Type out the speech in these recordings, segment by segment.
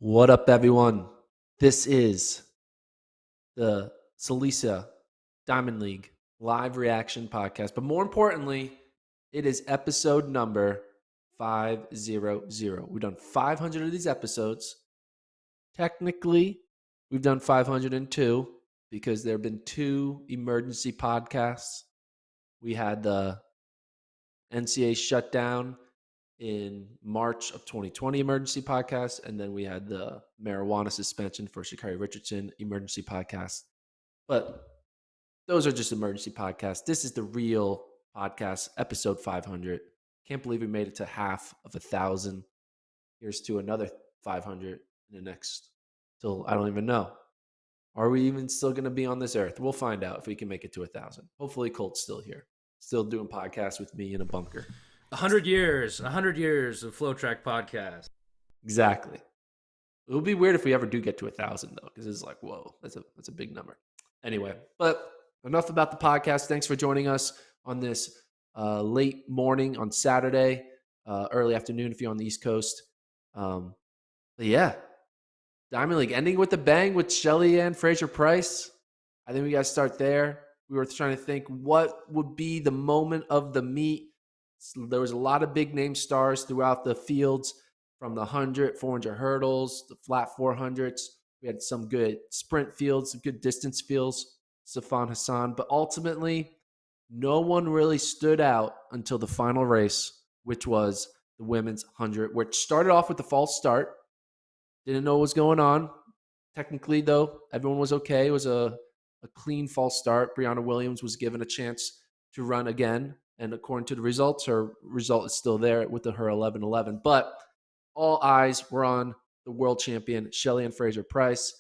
What up, everyone? This is the Silesia Diamond League live reaction podcast. But more importantly, it is episode number 500. We've done 500 of these episodes. Technically, we've done 502 because there have been two emergency podcasts. We had the NCAA shutdown in March of 2020 emergency podcast, and then we had the marijuana suspension for Sha'Carri Richardson emergency podcast. But those are just emergency podcasts. This is the real podcast, episode 500. Can't believe we made it to half of 1,000. Here's to another 500 in the next, till I don't even know. Are we even still going to be on this earth? We'll find out if we can make it to 1,000. Hopefully Colt's still here, still doing podcasts with me in a bunker. 100 years of FloTrack podcast. Exactly. It would be weird if we ever do get to 1,000 though, because it's like, whoa, that's a big number. Anyway, but enough about the podcast. Thanks for joining us on this late morning on Saturday, early afternoon if you're on the East Coast. But yeah, Diamond League ending with a bang with Shelly-Ann Fraser-Pryce. I think we got to start there. We were trying to think what would be the moment of the meet. There was a lot of big name stars throughout the fields, from the 100, 400 hurdles, the flat 400s. We had some good sprint fields, some good distance fields, Safan Hassan. But ultimately, no one really stood out until the final race, which was the women's 100, which started off with a false start. Didn't know what was going on. Technically, though, everyone was okay. It was a clean false start. Brianna Williams was given a chance to run again. And according to the results, her result is still there with her 11:11. But all eyes were on the world champion, Shelly-Ann Fraser-Pryce.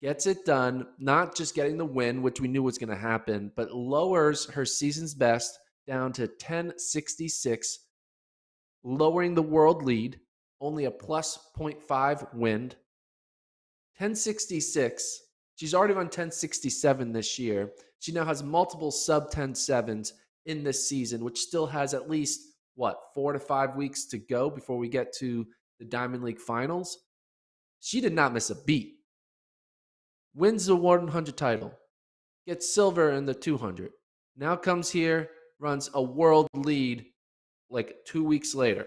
Gets it done, not just getting the win, which we knew was going to happen, but lowers her season's best down to 10.66, lowering the world lead, only a plus 0.5 wind. 10.66. She's already run 10.67 this year. She now has multiple sub 10.7s in this season, which still has at least, 4 to 5 weeks to go before we get to the Diamond League finals. She did not miss a beat. Wins the 100 title. Gets silver in the 200. Now comes here, runs a world lead like 2 weeks later.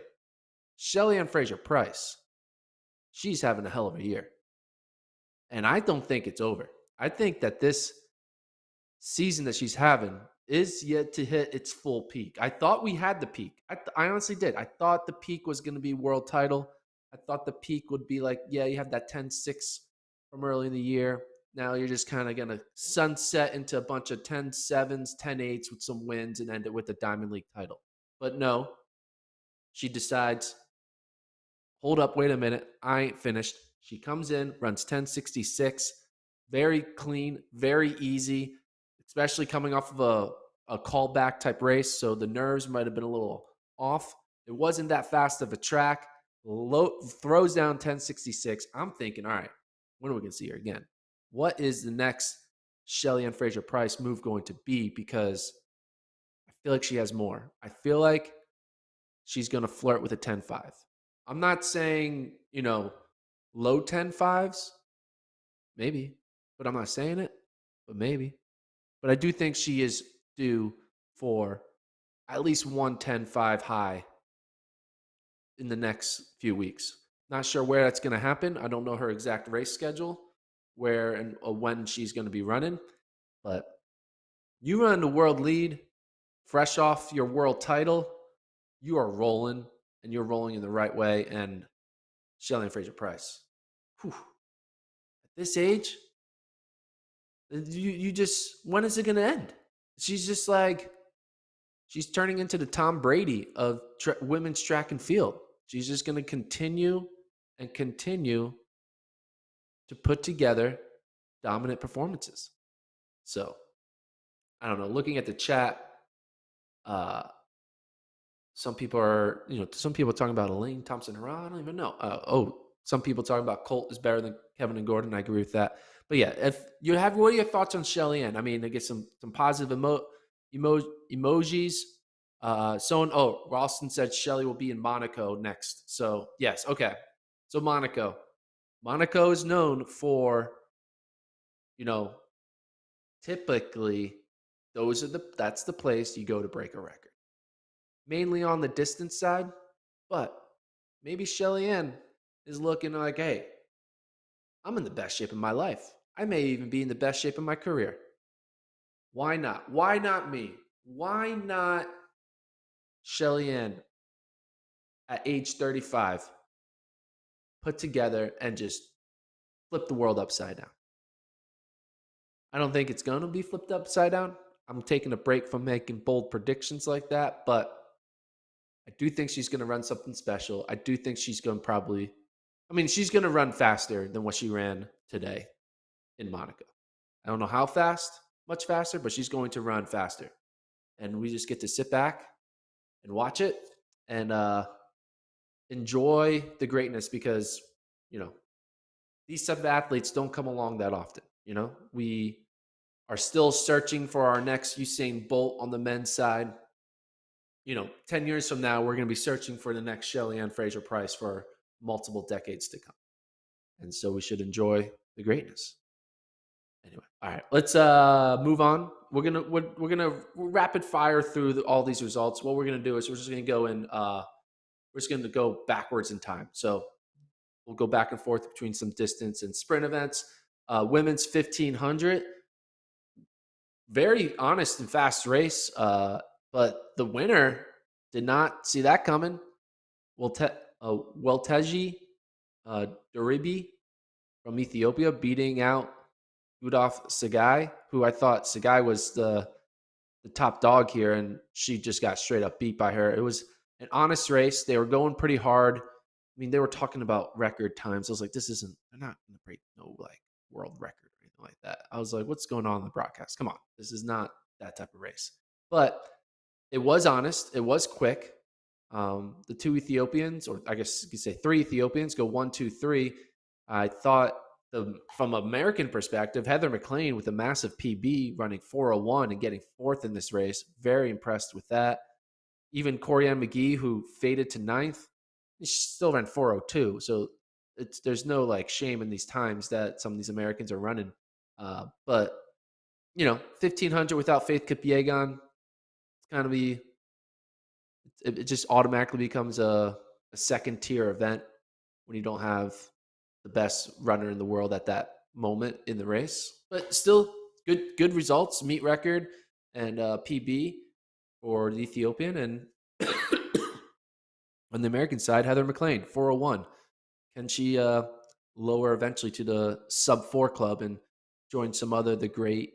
Shelly-Ann Fraser-Pryce. She's having a hell of a year. And I don't think it's over. I think that this season that she's having is yet to hit its full peak. I thought we had the peak. I honestly did. I thought the peak was going to be world title. I thought the peak would be like, yeah, you have that 10.6 from early in the year. Now you're just kind of going to sunset into a bunch of 10.7s, 10.8s with some wins and end it with the Diamond League title. But no, she decides, hold up, wait a minute. I ain't finished. She comes in, runs 10.66. Very clean, very easy, especially coming off of a callback type race. So the nerves might have been a little off. It wasn't that fast of a track. Throws down 10.66. I'm thinking, all right, when are we going to see her again? What is the next Shelly-Ann Fraser-Pryce move going to be? Because I feel like she has more. I feel like she's going to flirt with a 10.5. I'm not saying, low 10.5s. Maybe. But I'm not saying it. But maybe. But I do think she is due for at least 110.5 high in the next few weeks. Not sure where that's going to happen. I don't know her exact race schedule, where and when she's going to be running. But you run the world lead, fresh off your world title, you are rolling, and you're rolling in the right way. And Shelly-Ann Fraser-Pryce, at this age, you just, when is it going to end? She's just like, she's turning into the Tom Brady of women's track and field. She's just going to continue to put together dominant performances. So, I don't know. Looking at the chat, some people are, talking about Elaine Thompson-Herah. I don't even know. Some people talking about Colt is better than Kevin and Gordon. I agree with that. But yeah, if you have, what are your thoughts on Shelly-Ann? I mean, I get some positive emojis. Ralston said Shelly will be in Monaco next. So yes, okay. So Monaco, Monaco is known for, you know, typically that's the place you go to break a record. Mainly on the distance side, but maybe Shelly Ann is looking like, hey, I'm in the best shape of my life. I may even be in the best shape of my career. Why not? Why not me? Why not Shelly Ann at age 35 put together and just flip the world upside down? I don't think it's going to be flipped upside down. I'm taking a break from making bold predictions like that, but I do think she's going to run something special. I do think she's going to probably, I mean, she's going to run faster than what she ran today in Monaco. I don't know how fast, much faster, but she's going to run faster. And we just get to sit back and watch it and enjoy the greatness because, you know, these type of athletes don't come along that often. You know, we are still searching for our next Usain Bolt on the men's side. 10 years from now, we're going to be searching for the next Shelly Ann Fraser Price for multiple decades to come. And so we should enjoy the greatness. Anyway, all right, let's move on. We're gonna rapid fire through all these results. What we're gonna do is we're just gonna go in. We're just gonna go backwards in time. So we'll go back and forth between some distance and sprint events. Women's 1500, very honest and fast race. But the winner did not see that coming. Welteji Duribi from Ethiopia beating out Udaf Sagai, who I thought Sagai was the top dog here, and she just got straight up beat by her. It was an honest race. They were going pretty hard. I mean, they were talking about record times. I was like, this isn't, they're not going to break no like world record or anything like that. I was like, what's going on in the broadcast? Come on. This is not that type of race. But it was honest. It was quick. The two Ethiopians, or I guess you could say three Ethiopians, go 1, 2, 3. I thought from American perspective, Heather McLean with a massive PB running 4:01 and getting fourth in this race. Very impressed with that. Even Corianne McGee, who faded to ninth, she still ran 4:02. So there's no like shame in these times that some of these Americans are running. But 1500 without Faith Kipyegon, it's kind of it just automatically becomes a second tier event when you don't have the best runner in the world at that moment in the race. But still, good results, meet record and PB for the Ethiopian. And on the American side, Heather McLean, 4:01. Can she lower eventually to the sub 4 club and join some other the great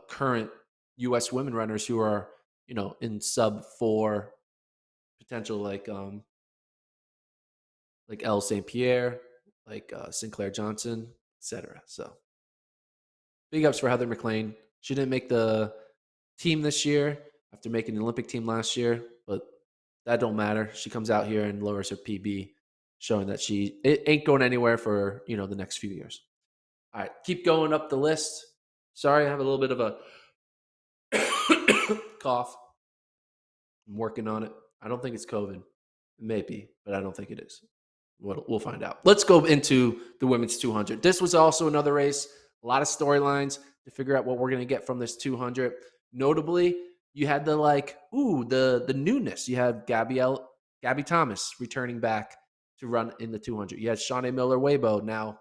current U.S. women runners who are in sub 4 potential, like Elle St. Pierre, like Sinclair Johnson, etc. So big ups for Heather McLean. She didn't make the team this year after making the Olympic team last year, but that don't matter. She comes out here and lowers her PB, showing that it ain't going anywhere for the next few years. All right, keep going up the list. Sorry, I have a little bit of a cough. I'm working on it. I don't think it's COVID. It may be, but I don't think it is. We'll find out. Let's go into the women's 200. This was also another race. A lot of storylines to figure out what we're going to get from this 200. Notably, you had the newness. You had Gabby Thomas returning back to run in the 200. You had Shawnee Miller-Weibo now,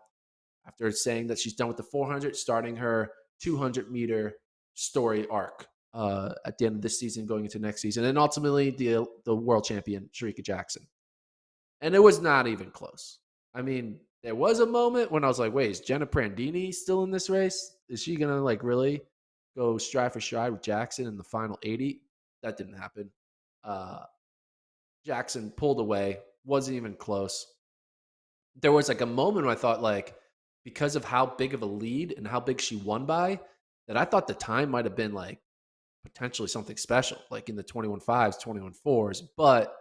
after saying that she's done with the 400, starting her 200-meter story arc at the end of this season, going into next season, and ultimately the world champion Sharika Jackson. And it was not even close. I mean, there was a moment when I was like, wait, is Jenna Prandini still in this race? Is she going to really go stride for stride with Jackson in the final 80? That didn't happen. Jackson pulled away, wasn't even close. There was a moment when I thought because of how big of a lead and how big she won by, that I thought the time might have been potentially something special, like in the 21.5s, 21.4s, but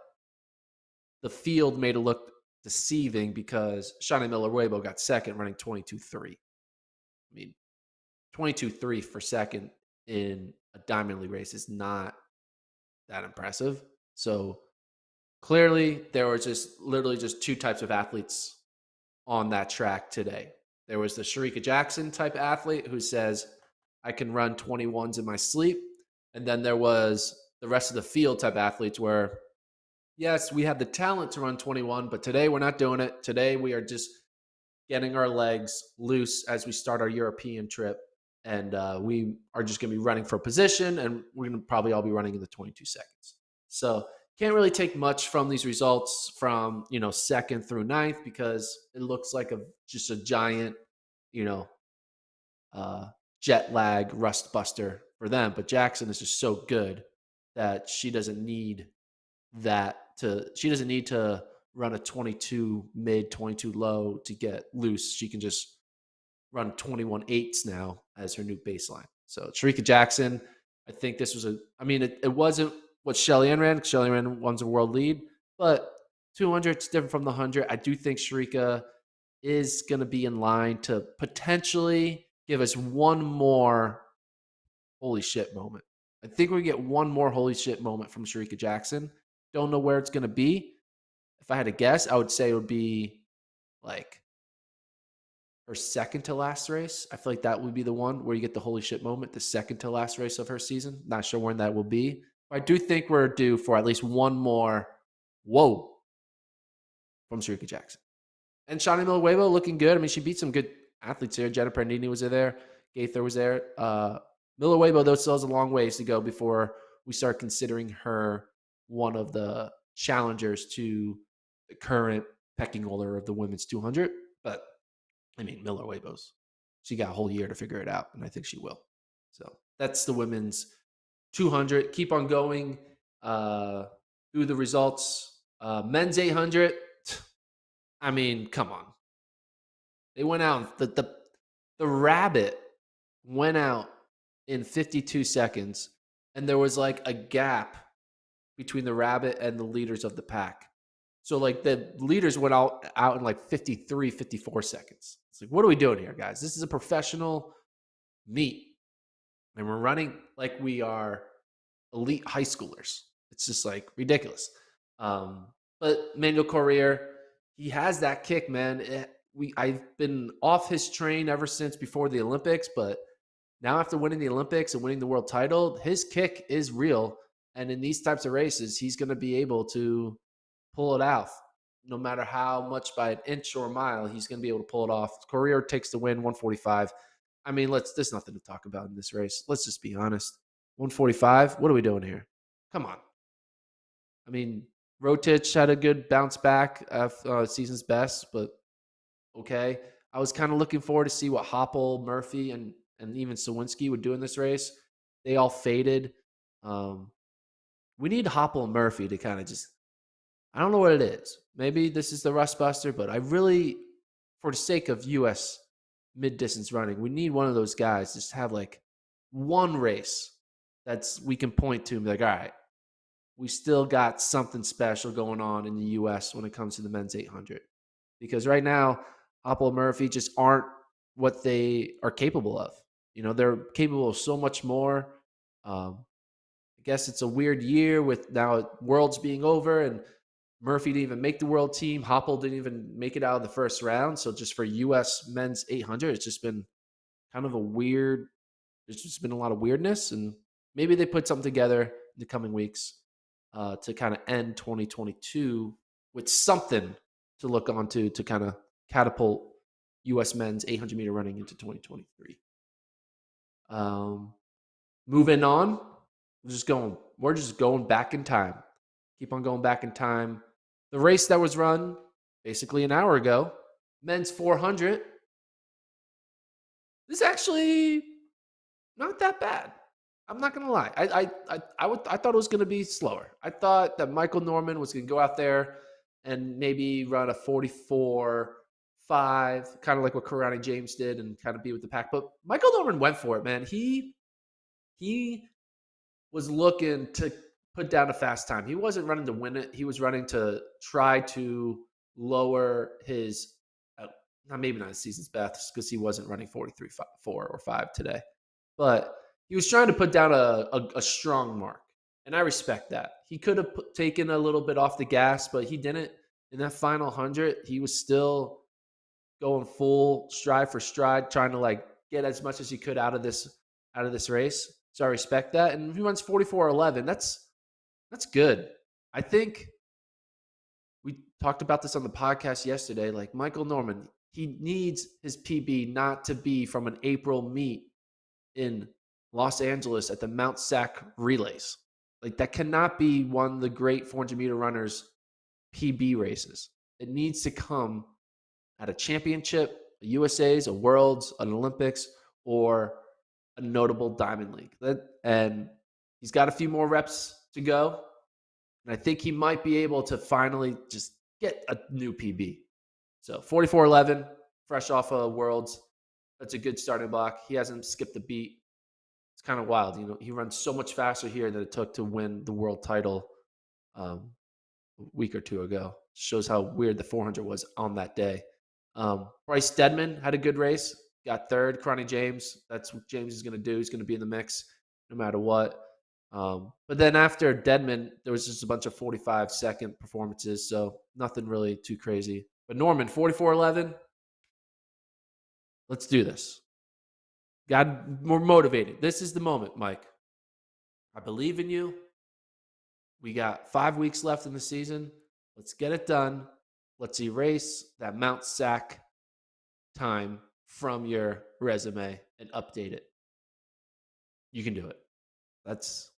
the field made it look deceiving because Shawnee Miller-Weibo got second running 22.3. I mean, 22.3 for second in a Diamond League race is not that impressive. So clearly there were literally just two types of athletes on that track today. There was the Sharika Jackson type athlete who says, I can run 21s in my sleep. And then there was the rest of the field type athletes where, yes, we had the talent to run 21, but today we're not doing it. Today we are just getting our legs loose as we start our European trip. And we are just going to be running for position, and we're going to probably all be running in the 22 seconds. So can't really take much from these results from, second through ninth, because it looks like just a giant, you know, uh, jet lag rust buster for them. But Jackson is just so good that she doesn't need to run a 22 mid, 22 low to get loose. She can just run 21 eights now as her new baseline. So Sharika Jackson, I think this was it wasn't what Shelly Ann ran. Shelly Ann runs a world lead, but 200 is different from the 100. I do think Sharika is going to be in line to potentially give us one more holy shit moment. I think we get one more holy shit moment from Sharika Jackson. Don't know where it's going to be. If I had to guess, I would say it would be like her second to last race. I feel like that would be the one where you get the holy shit moment, the second to last race of her season. Not sure when that will be. But I do think we're due for at least one more whoa from Sharika Jackson. And Shawnee Miller looking good. I mean, she beat some good athletes here. Jenna Prandini was there. Gaither was there. Miller though, still has a long ways to go before we start considering her one of the challengers to the current pecking order of the women's 200. But I mean, Miller she got a whole year to figure it out, and I think she will. So that's the women's 200. Keep on going through the results. Men's 800. I mean, come on. They went out. The rabbit went out in 52 seconds, and there was like a gap between the rabbit and the leaders of the pack. So like the leaders went out in like 53, 54 seconds. It's like, what are we doing here, guys? This is a professional meet, and we're running like we are elite high schoolers. It's just like ridiculous. But Manuel Corrier, he has that kick, man. I've been off his train ever since before the Olympics, but now after winning the Olympics and winning the world title, his kick is real. And in these types of races, he's going to be able to pull it out. No matter how much by an inch or a mile, he's going to be able to pull it off. Corrier takes the win, 145. I mean, there's nothing to talk about in this race. Let's just be honest. 145, what are we doing here? Come on. I mean, Rotich had a good bounce back season's best, but okay. I was kind of looking forward to see what Hoppel, Murphy, and even Sawinski would do in this race. They all faded. We need Hoppel and Murphy to kind of just, I don't know what it is. Maybe this is the rust buster, but I really, for the sake of U.S. mid-distance running, we need one of those guys just have like one race we can point to and be like, all right, we still got something special going on in the U.S. when it comes to the men's 800. Because right now, Hoppel and Murphy just aren't what they are capable of. They're capable of so much more. I guess it's a weird year with now Worlds being over, and Murphy didn't even make the world team. Hoppel didn't even make it out of the first round. So just for U.S. men's 800, it's just been kind of there's just been a lot of weirdness, and maybe they put something together in the coming weeks to kind of end 2022 with something to look onto to kind of catapult U.S. men's 800 meter running into 2023. Moving on, we're just going back in time. Keep on going back in time. The race that was run basically an hour ago, men's 400, is actually not that bad. I'm not gonna lie. I thought it was gonna be slower. I thought that Michael Norman was gonna go out there and maybe run a 44-5, kind of like what Karani James did, and kind of be with the pack. But Michael Norman went for it, man. He was looking to put down a fast time. He wasn't running to win it. He was running to try to lower his, maybe not his season's best, because he wasn't running 43-4 or 5 today. But he was trying to put down a strong mark, and I respect that. He could have taken a little bit off the gas, but he didn't. In that final 100, he was still going full stride for stride, trying to like get as much as he could out of this race. So I respect that. And if he runs 44:11, that's good. I think we talked about this on the podcast yesterday. Like Michael Norman, he needs his PB not to be from an April meet in Los Angeles at the Mount Sac relays. Like that cannot be one of the great 400-meter runners PB races. It needs to come at a championship, a USA's, a Worlds, an Olympics, or a notable Diamond League. And he's got a few more reps to go. And I think he might be able to finally just get a new PB. So 44:11, fresh off of Worlds. That's a good starting block. He hasn't skipped a beat. It's kind of wild. He runs so much faster here than it took to win the world title um, a week or two ago. Shows how weird the 400 was on that day. Bryce Deadman had a good race. Got third. Cronny James. That's what James is going to do. He's going to be in the mix no matter what. But then after Deadman, there was just a bunch of 45-second performances, so nothing really too crazy. But Norman, 44:11, let's do this. Got more motivated. This is the moment, Mike. I believe in you. We got 5 weeks left in the season. Let's get it done. Let's erase that Mount Sac time from your resume and update it. You can do it. This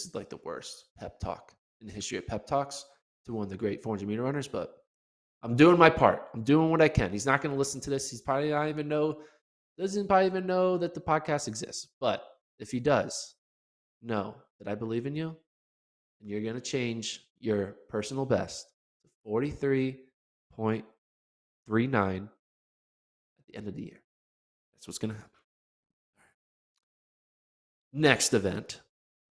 is like the worst pep talk in the history of pep talks to one of the great 400-meter runners, but I'm doing my part. I'm doing what I can. He's not going to listen to this. He's probably doesn't probably even know that the podcast exists. But if he does, know that I believe in you and you're going to change your personal best to 43.39 at the end of the year. That's what's going to happen. Next event,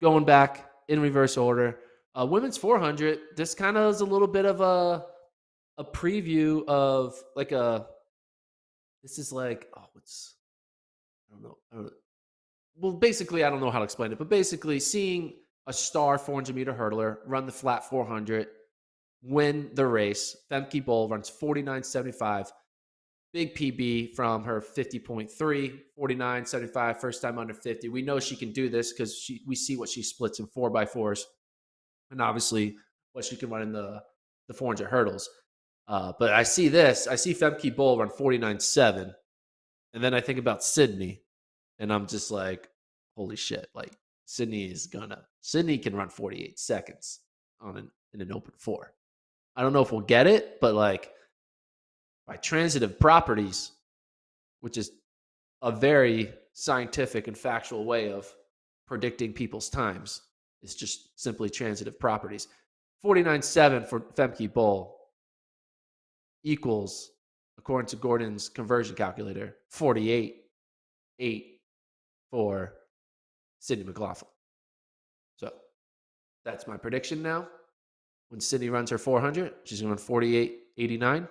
going back in reverse order, women's 400. This kind of is a little bit of a preview of like this is like, I don't know. Well, basically, I don't know how to explain it, but basically seeing a star 400-meter hurdler run the flat 400, win the race. Femke Bol runs 49.75. Big PB from her 50.3, 49.75, first time under 50. We know she can do this because we see what she splits in 4x4s and obviously what she can run in the 400 hurdles. But I see Femke Bol run 49.7, and then I think about Sydney, and I'm just like, holy shit! Like Sydney can run 48 seconds in an open 4. I don't know if we'll get it, but like by transitive properties, which is a very scientific and factual way of predicting people's times, it's just simply transitive properties. 49.7 for Femke Bol equals, according to Gordon's conversion calculator, 48.8 for Sydney McLaughlin. So that's my prediction now. When Sydney runs her 400, she's going to run 48.89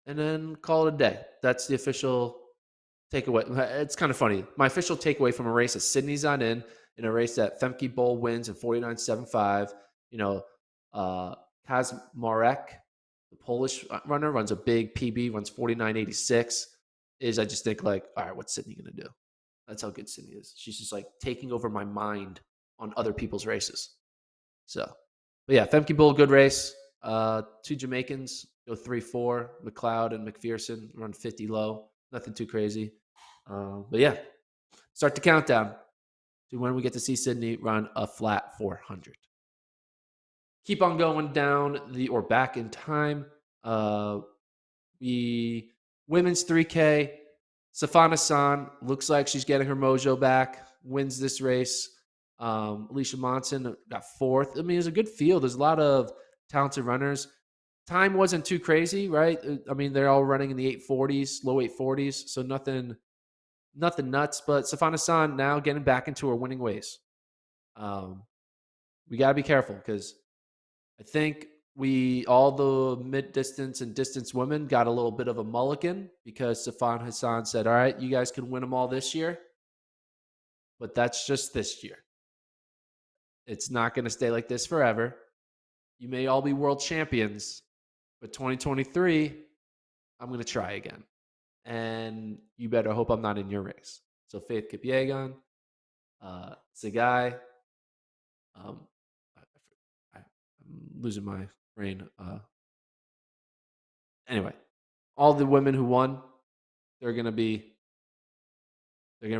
and then call it a day. That's the official takeaway. It's kind of funny. My official takeaway from a race that Sydney's not in a race that Femke Bol wins in 49.75. Kazmarek, the Polish runner, runs a big PB, runs 49.86. I just think like, all right, what's Sydney going to do? That's how good Sydney is. She's just like taking over my mind on other people's races. So, but yeah, Femke Bol, good race. 2 Jamaicans go 3-4. McLeod and McPherson run 50 low. Nothing too crazy. But yeah, start the countdown to when we get to see Sydney run a flat 400. Keep on going down back in time. The women's 3K, Safana San looks like she's getting her mojo back, wins this race. Alicia Monson got 4th. I mean, it was a good field. There's a lot of talented runners. Time wasn't too crazy, right? I mean, they're all running in the 840s, low 840s, so nothing nuts. But Safana San now getting back into her winning ways. We got to be careful because I think all the mid-distance and distance women got a little bit of a mulligan because Safan Hassan said, all right, you guys can win them all this year, but that's just this year. It's not going to stay like this forever. You may all be world champions, but 2023, I'm going to try again. And you better hope I'm not in your race. So Faith Kipyegon, Sagai, um, I'm losing my brain. Anyway, all the women who won, they're going to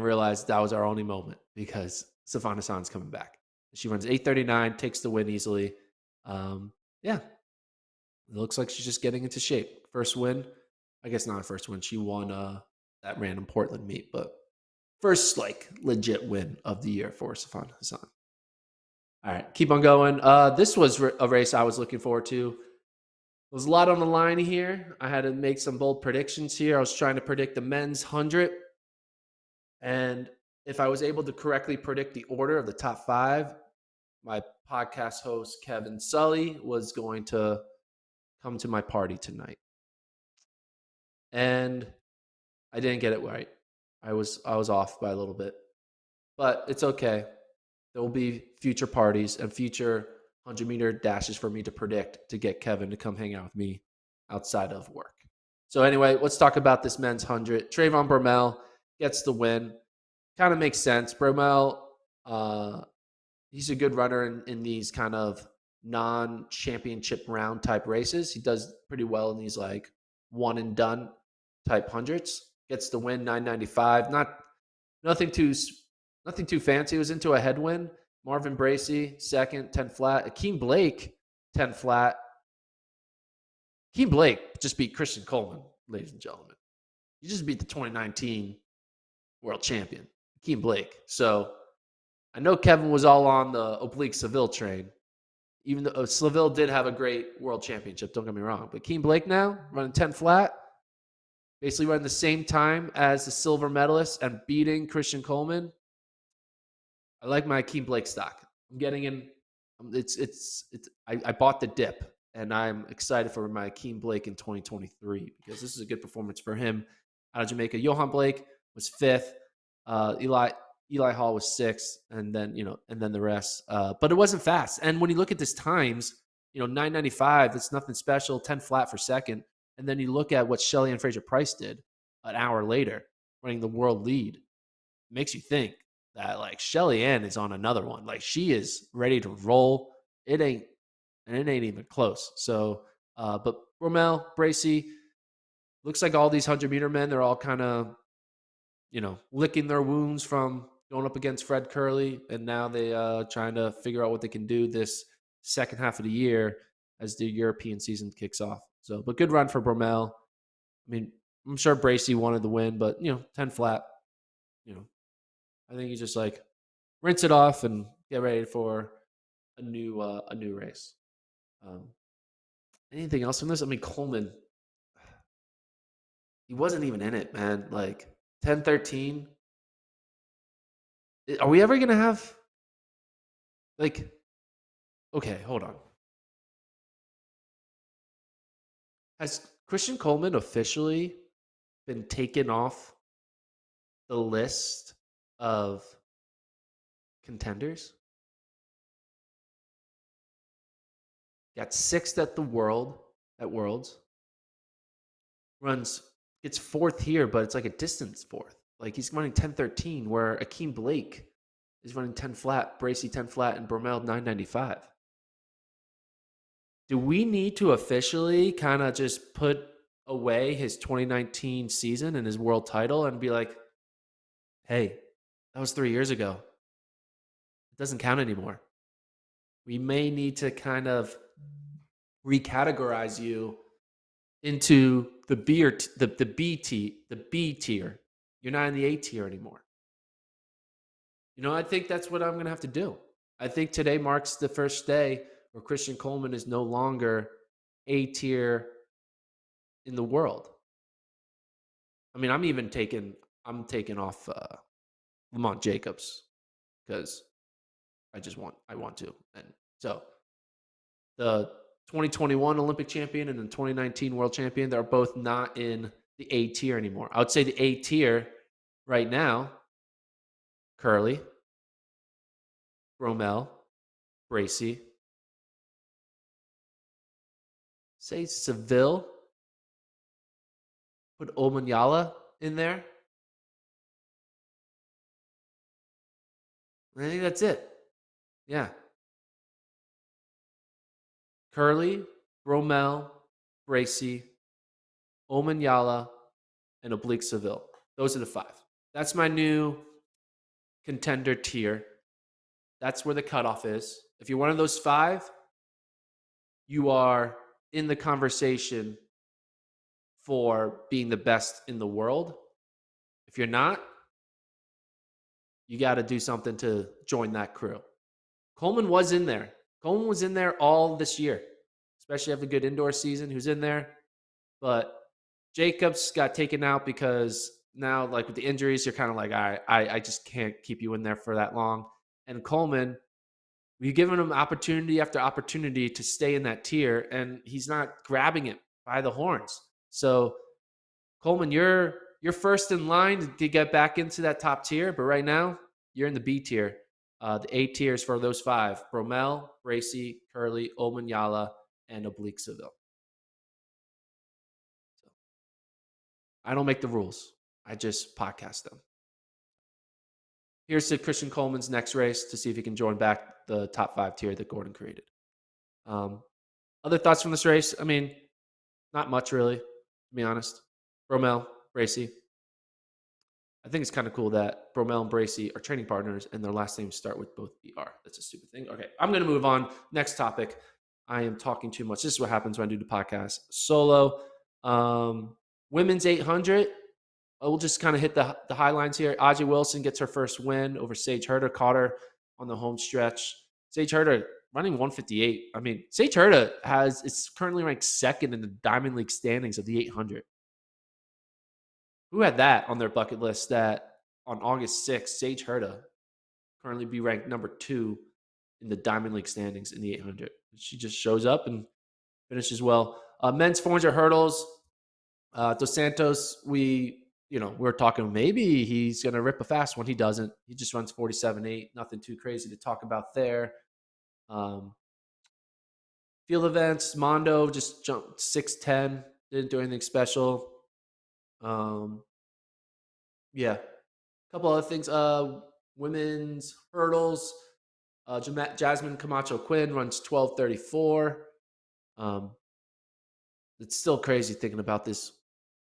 realize that was our only moment because Safana San's coming back. She runs 8:39, takes the win easily. Yeah, it looks like she's just getting into shape. First win, I guess not first win. She won that random Portland meet, but first like legit win of the year for Safan Hassan. All right, keep on going. This was a race I was looking forward to. There was a lot on the line here. I had to make some bold predictions here. I was trying to predict the men's 100. And if I was able to correctly predict the order of the top five, my podcast host, Kevin Sully, was going to come to my party tonight. And I didn't get it right. I was off by a little bit. But it's okay. There will be future parties and future 100-meter dashes for me to predict to get Kevin to come hang out with me outside of work. So anyway, let's talk about this men's 100. Trayvon Bromell gets the win. Kind of makes sense. Bromell, he's a good runner in these kind of non-championship round type races. He does pretty well in these like one and done type hundreds. Gets the win, 995. Nothing too fancy. It was into a headwind. Marvin Bracey, second, 10 flat. Akeem Blake, 10 flat. Akeem Blake just beat Christian Coleman, ladies and gentlemen. He just beat the 2019 world champion, Akeem Blake. So I know Kevin was all on the oblique Seville train, even though Seville did have a great world championship. Don't get me wrong. But Akeem Blake now running 10 flat, basically running the same time as the silver medalist and beating Christian Coleman. I like my Akeem Blake stock. I'm getting in. I bought the dip, and I'm excited for my Akeem Blake in 2023 because this is a good performance for him out of Jamaica. Johan Blake was fifth. Eli Hall was sixth, and then the rest. But it wasn't fast. And when you look at this times, 995. That's nothing special. 10 flat for second. And then you look at what Shelly and Fraser Price did an hour later, running the world lead. It makes you think that like Shelly Ann is on another one. Like she is ready to roll. It ain't even close. So, but Romel, Bracey, looks like all these 100-meter men, they're all kind of, licking their wounds from going up against Fred Curley, and now they trying to figure out what they can do this second half of the year as the European season kicks off. So, but good run for Bromell. I mean, I'm sure Bracey wanted the win, but 10 flat. I think he's just like rinse it off and get ready for a new race. Anything else from this? I mean, Coleman, he wasn't even in it, man. Like 10-13. Are we ever gonna have like? Okay, hold on. Has Christian Coleman officially been taken off the list of contenders? Got sixth at Worlds. Gets fourth here, but it's like a distance fourth. Like he's running 10-13, where Akeem Blake is running 10 flat, Bracey 10 flat, and Bromell 995. Do we need to officially kind of just put away his 2019 season and his world title and be like, hey, that was 3 years ago. It doesn't count anymore. We may need to kind of recategorize you into the B tier. You're not in the A tier anymore. I think that's what I'm going to have to do. I think today marks the first day where Christian Coleman is no longer A tier in the world. I mean, I'm taking off Lamont Jacobs because I want to. And so the 2021 Olympic champion and the 2019 world champion, they're both not in the A tier anymore. I would say the A tier right now, Curly, Bromell, Bracey, say Seville, Put Omanyala in there. I think that's it. Yeah. Curly, Bromell, Bracy, Omanyala, and Oblique Seville. Those are the 5. That's my new contender tier. That's where the cutoff is. If you're one of those 5, you are in the conversation for being the best in the world. If you're not, you got to do something to join that crew. Coleman was in there. Coleman was in there all this year, especially after a good indoor season. He was in there. But Jacobs got taken out because now, like with the injuries, you're kind of like, all right, I just can't keep you in there for that long. And Coleman, we've given him opportunity after opportunity to stay in that tier, and he's not grabbing it by the horns. So, Coleman, you're first in line to get back into that top tier, but right now you're in the B tier. The A tiers for those 5: Bromell, Bracy, Curly, Omanyala, and Oblique Seville. So, I don't make the rules. I just podcast them. Here's to Christian Coleman's next race to see if he can join back the top 5 tier that Gordon created. Other thoughts from this race? I mean, not much really, to be honest. Bromell, Bracy. I think it's kind of cool that Bromell and Bracy are training partners and their last names start with both ER. That's a stupid thing. Okay, I'm going to move on. Next topic. I am talking too much. This is what happens when I do the podcast solo. Women's 800. We'll just kind of hit the high lines here. Aja Wilson gets her first win over Sage Herder. Caught her on the home stretch. Sage Herder running 158. I mean, Sage Herder is currently ranked 2nd in the Diamond League standings of the 800. Who had that on their bucket list that on August 6th, Sage Herda currently be ranked number 2 in the Diamond League standings in the 800. She just shows up and finishes well. Men's 400 hurdles. Dos Santos, we're talking maybe he's going to rip a fast one. He doesn't. He just runs 47.8. Nothing too crazy to talk about there. Field events, Mondo just jumped 6'10". Didn't do anything special. Yeah. A couple other things. Women's hurdles. Jasmine Camacho Quinn runs 12:34. It's still crazy thinking about this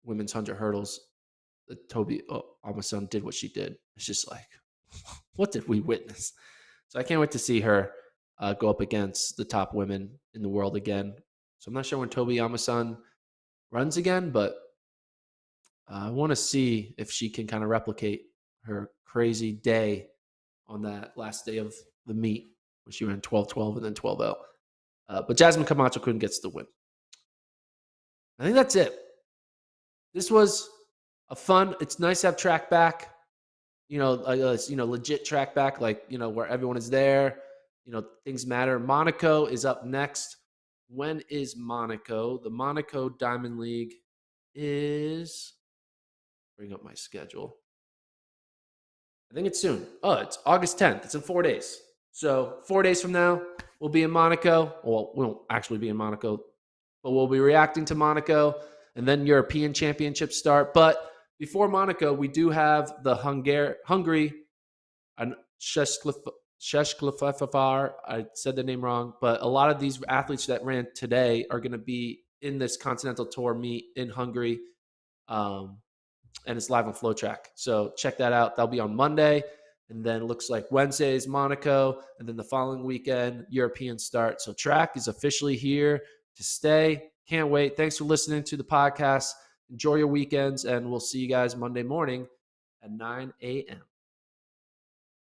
women's 100 hurdles. That Toby Amason did what she did. It's just like, what did we witness? So I can't wait to see her go up against the top women in the world again. So I'm not sure when Toby Amason runs again, but I want to see if she can kind of replicate her crazy day on that last day of the meet, where she ran 12:12 and then 12:0. But Jasmine Camacho couldn't get the win. I think that's it. This was a fun. It's nice to have track back. Legit track back, where everyone is there. Things matter. Monaco is up next. When is Monaco? The Monaco Diamond League is. Bring up my schedule. I think it's soon. Oh, it's August 10th. It's in 4 days. So 4 days from now, we'll be in Monaco. Well, we won't actually be in Monaco, but we'll be reacting to Monaco, and then European Championships start. But before Monaco, we do have the Hungary and Sheshklifafar. I said the name wrong, but a lot of these athletes that ran today are going to be in this Continental Tour meet in Hungary. And it's live on FloTrack. So check that out. That'll be on Monday. And then it looks like Wednesday is Monaco. And then the following weekend, European start. So track is officially here to stay. Can't wait. Thanks for listening to the podcast. Enjoy your weekends. And we'll see you guys Monday morning at 9 a.m.